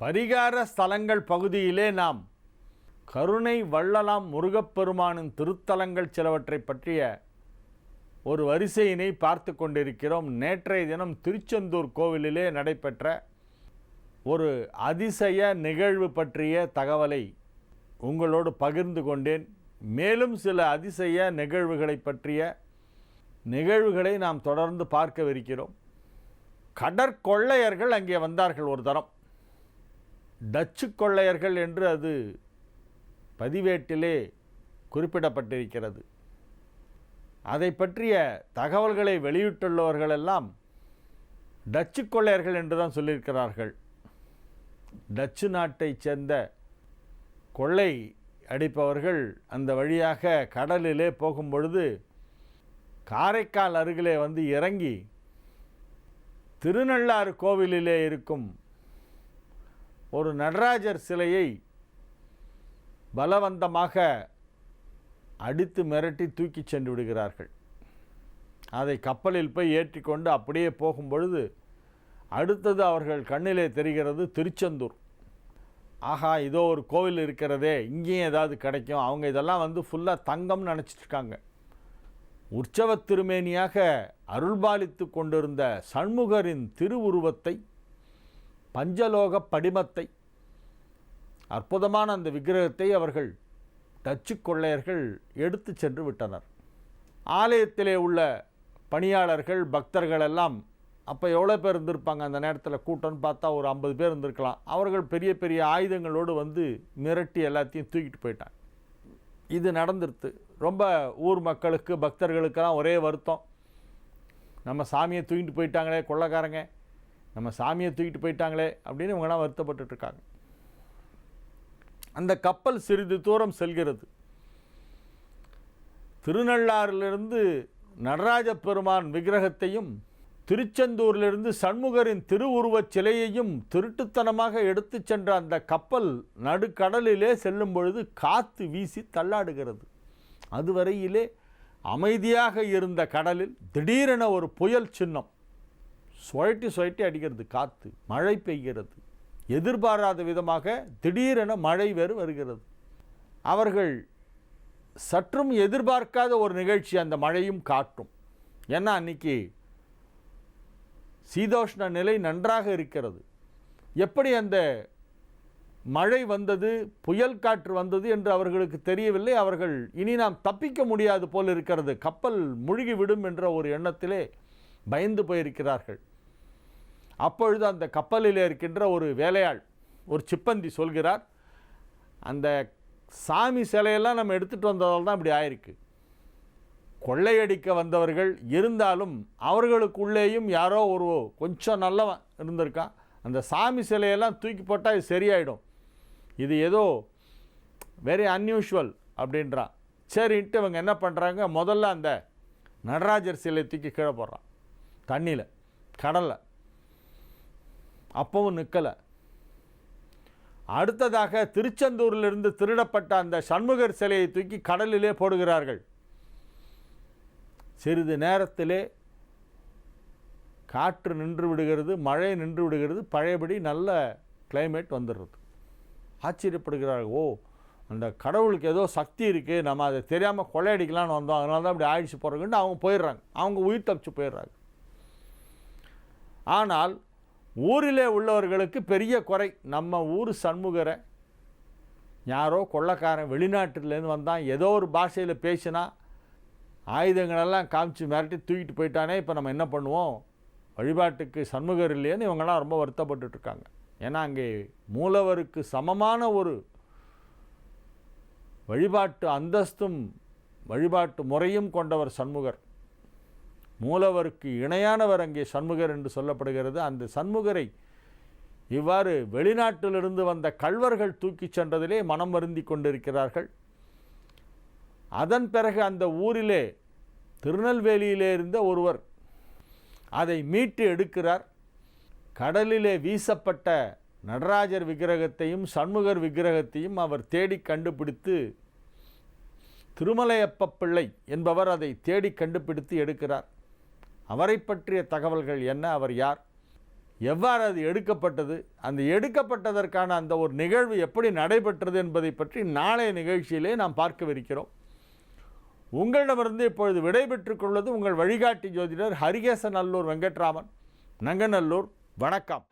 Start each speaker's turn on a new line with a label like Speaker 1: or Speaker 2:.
Speaker 1: பரிகார ஸ்தலங்கள் பகுதியிலே நாம் கருணை வள்ளலாம் முருகப்பெருமானின் திருத்தலங்கள் சிலவற்றை பற்றிய ஒரு வரிசையினை பார்த்து கொண்டிருக்கிறோம். நேற்றைய தினம் திருச்செந்தூர் கோவிலிலே நடைபெற்ற ஒரு அதிசய நிகழ்வு பற்றிய தகவலை உங்களோடு பகிர்ந்து கொண்டேன். மேலும் சில அதிசய நிகழ்வுகளை நாம் தொடர்ந்து பார்க்கவிருக்கிறோம். கடற்கொள்ளையர்கள் அங்கே வந்தார்கள். ஒரு தரம் டச்சு கொள்ளையர்கள் என்று அது பதிவேட்டிலே குறிப்பிடப்பட்டிருக்கிறது. அதை பற்றிய தகவல்களை வெளியிட்டுள்ளவர்களெல்லாம் டச்சு கொள்ளையர்கள் என்று தான் சொல்லியிருக்கிறார்கள். டச்சு நாட்டைச் சேர்ந்த கொள்ளை அடிப்பவர்கள் அந்த வழியாக கடலிலே போகும்பொழுது காரைக்கால் அருகிலே வந்து இறங்கி திருநள்ளாறு கோவிலிலே இருக்கும் ஒரு நடராஜர் சிலையை பலவந்தமாக அடித்து மிரட்டி தூக்கி சென்று விடுகிறார்கள். அதை கப்பலில் போய் ஏற்றிக்கொண்டு அப்படியே போகும்பொழுது அடுத்தது அவர்கள் கண்ணிலே தெரிகிறது திருச்செந்தூர். ஆஹா, இதோ ஒரு கோவில் இருக்கிறதே, இங்கேயும் ஏதாவது கிடைக்கும். அவங்க இதெல்லாம் வந்து ஃபுல்லாக தங்கம்னு நினச்சிட்டு இருக்காங்க. உற்சவ திருமேனியாக அருள்பாலித்து கொண்டிருந்த சண்முகரின் திருவுருவத்தை, பஞ்சலோக படிமத்தை, அற்புதமான அந்த விக்கிரகத்தை அவர்கள் டச்சு கொள்ளையர்கள் எடுத்து சென்று விட்டனர். ஆலயத்திலே உள்ள பணியாளர்கள், பக்தர்கள் எல்லாம் அப்போ எவ்வளோ பேர் இருந்திருப்பாங்க அந்த நேரத்தில்? கூட்டம்னு பார்த்தா ஒரு 50 பேர் இருந்திருக்கலாம். அவர்கள் பெரிய பெரிய ஆயுதங்களோடு வந்து மிரட்டி எல்லாத்தையும் தூக்கிட்டு போயிட்டாங்க. இது நடந்துருது. ரொம்ப ஊர் மக்களுக்கு, பக்தர்களுக்கெல்லாம் ஒரே வருத்தம். நம்ம சாமியை தூக்கிட்டு போயிட்டாங்களே கொள்ளைக்காரங்க, நம்ம சாமியை தூக்கிட்டு போயிட்டாங்களே அப்படின்னு இவங்கெல்லாம் வருத்தப்பட்டுருக்காங்க. அந்த கப்பல் சிறிது தூரம் செல்கிறது. திருநள்ளாறிலிருந்து நடராஜ பெருமான் விக்கிரகத்தையும் திருச்செந்தூரிலிருந்து சண்முகரின் திருவுருவச் சிலையையும் திருட்டுத்தனமாக எடுத்து சென்ற அந்த கப்பல் நடுக்கடலிலே செல்லும் பொழுது காற்று வீசி தள்ளாடுகிறது. அதுவரையிலே அமைதியாக இருந்த கடலில் திடீரென ஒரு புயல் சின்னம் சுழட்டி அடிக்கிறது. காற்று, மழை பெய்கிறது. எதிர்பாராத விதமாக திடீரென மழை வேறு வருகிறது. அவர்கள் சற்றும் எதிர்பார்க்காத ஒரு நிகழ்ச்சி அந்த மழையும் காற்றும். ஏன்னா அன்னைக்கு சீதோஷ்ண நிலை நன்றாக இருக்கிறது. எப்படி அந்த மழை வந்தது, புயல் காற்று வந்தது என்று அவர்களுக்கு தெரியவில்லை. அவர்கள் இனி நாம் தப்பிக்க முடியாது போல் இருக்கிறது, கப்பல் முழுகிவிடும் என்ற ஒரு எண்ணத்திலே பயந்து போயிருக்கிறார்கள். அப்பொழுது அந்த கப்பலில் இருக்கின்ற ஒரு வேலையாள், ஒரு சிப்பந்தி சொல்கிறார், அந்த சாமி சிலையெல்லாம் நம்ம எடுத்துகிட்டு வந்ததால் தான் இப்படி ஆயிருக்கு. கொள்ளையடிக்க வந்தவர்கள் இருந்தாலும் அவர்களுக்குள்ளேயும் யாரோ ஒரு கொஞ்சம் நல்லவன் இருந்திருக்கான். அந்த சாமி சிலையெல்லாம் தூக்கி போட்டால் இது சரியாயிடும், இது ஏதோ வெரி அன்யூஷுவல் அப்படின்றான். சரின்ட்டு இவங்க என்ன பண்ணுறாங்க, முதல்ல அந்த நடராஜர் சிலையை தூக்கி கீழே போடுறான் தண்ணியில், கடலில். அப்பவும் நிற்கலை. அடுத்ததாக திருச்செந்தூரிலிருந்து திருடப்பட்ட அந்த சண்முகர் சிலையை தூக்கி கடலிலே போடுகிறார்கள். சிறிது நேரத்திலே காற்று நின்று விடுகிறது, மழை நின்று விடுகிறது, பழையபடி நல்ல கிளைமேட் வந்துடுறது. ஆச்சரியப்படுகிறார்கள். ஓ, அந்த கடவுளுக்கு ஏதோ சக்தி இருக்குது, நம்ம அதை தெரியாமல் கொள்ளையடிக்கலான்னு வந்தோம், அதனால தான் அப்படி ஆயிடுச்சு போகிறோங்கன்னு அவங்க போயிடுறாங்க. அவங்க உயிர் தப்பிச்சு போயிடுறாங்க. ஆனால் ஊரிலே உள்ளவர்களுக்கு பெரிய குறை. நம்ம ஊர் சண்முகரை யாரோ கொள்ளைக்காரன் வெளிநாட்டிலேருந்து வந்தான், ஏதோ ஒரு பாஷையில் பேசினா ஆயுதங்களெல்லாம் காமிச்சு மிரட்டி தூக்கிட்டு போயிட்டானே, இப்போ நம்ம என்ன பண்ணுவோம், வழிபாட்டுக்கு சண்முகர் இல்லையேன்னு இவங்கெல்லாம் ரொம்ப வருத்தப்பட்டுருக்காங்க. ஏன்னா அங்கே மூலவருக்கு சமமான ஒரு வழிபாட்டு அந்தஸ்தும் வழிபாட்டு முறையும் கொண்டவர் சண்முகர். மூலவருக்கு இணையானவர் அங்கே சண்முகர் என்று சொல்லப்படுகிறது. அந்த சண்முகரை இவ்வாறு வெளிநாட்டிலிருந்து வந்த கள்வர்கள் தூக்கி சென்றதிலே மனம் வருந்தி கொண்டிருக்கிறார்கள். அதன் பிறகு அந்த ஊரிலே திருநெல்வேலியிலே இருந்த ஒருவர் அதை மீட்டு எடுக்கிறார். கடலிலே வீசப்பட்ட நடராஜர் விக்கிரகத்தையும் சண்முகர் விக்கிரகத்தையும் அவர் தேடி கண்டுபிடித்து, திருமலையப்ப பிள்ளை என்பவர் அதை தேடி கண்டுபிடித்து எடுக்கிறார். அவரை பற்றிய தகவல்கள் என்ன, அவர் யார், எவ்வாறு அது எடுக்கப்பட்டது, அந்த எடுக்கப்பட்டதற்கான அந்த ஒரு நிகழ்வு எப்படி நடைபெற்றது என்பதை பற்றி நாளைய நிகழ்ச்சியிலே நாம் பார்க்கவிருக்கிறோம். உங்களிடமிருந்து இப்பொழுது விடைபெற்றுக் கொள்வது உங்கள் வழிகாட்டி ஜோதிடர் ஹரிகேசநல்லூர் வெங்கட்ராமன், நங்கநல்லூர். வணக்கம்.